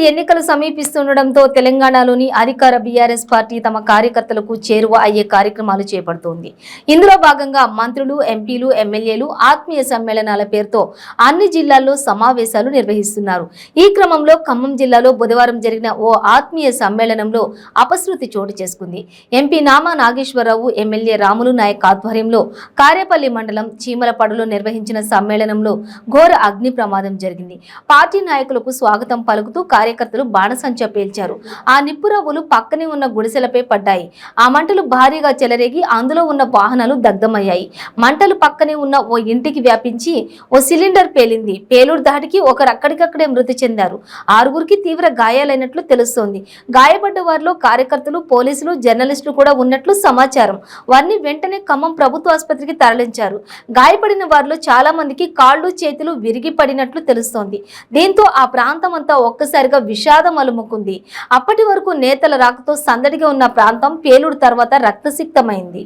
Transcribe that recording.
ఎన్నికలు సమీపిస్తుండటంతో తెలంగాణలోని అధికార బీఆర్ఎస్ పార్టీ తమ కార్యకర్తలకు చేరువ అయ్యే కార్యక్రమాలు చేపడుతోంది. ఇందులో భాగంగా మంత్రులు, ఎంపీలు, ఎమ్మెల్యేలు ఆత్మీయ సమ్మేళనాల పేరుతో అన్ని జిల్లాల్లో సమావేశాలు నిర్వహిస్తున్నారు. ఈ క్రమంలో ఖమ్మం జిల్లాలో బుధవారం జరిగిన ఓ ఆత్మీయ సమ్మేళనంలో అపశృతి చోటు చేసుకుంది. ఎంపీ నామా నాగేశ్వరరావు, ఎమ్మెల్యే రాములు నాయక్ ఆధ్వర్యంలో కారేపల్లి మండలం చీమలపాడులో నిర్వహించిన సమ్మేళనంలో ఘోర అగ్ని ప్రమాదం జరిగింది. పార్టీ నాయకులకు స్వాగతం పలుకుతూ కార్యకర్తలు బాణసంచా పేల్చారు. ఆ నిప్పురవ్వులు పక్కనే ఉన్న గుడిసెలపై పడ్డాయి. ఆ మంటలు భారీగా చెలరేగి అందులో ఉన్న వాహనాలు దగ్ధమయ్యాయి. మంటలు పక్కనే ఉన్న ఓ ఇంటికి వ్యాపించి ఓ సిలిండర్ పేలింది. పేలుడు దాటికి ఒకరు అక్కడికక్కడే మృతి చెందారు. 6గురికి తీవ్ర గాయాలైనట్లు తెలుస్తోంది. గాయపడ్డ వారిలో కార్యకర్తలు, పోలీసులు, జర్నలిస్టులు కూడా ఉన్నట్లు సమాచారం. వారిని వెంటనే ఖమ్మం ప్రభుత్వ ఆసుపత్రికి తరలించారు. గాయపడిన వారిలో చాలా మందికి కాళ్ళు, చేతులు విరిగి పడినట్లు తెలుస్తోంది. దీంతో ఆ ప్రాంతం అంతా ఒక్కసారిగా విషాదం అలుముకుంది. అప్పటి వరకు నేతల రాకతో సందడిగా ఉన్న ప్రాంతం పేలుడు తర్వాత రక్తసిక్తమైంది.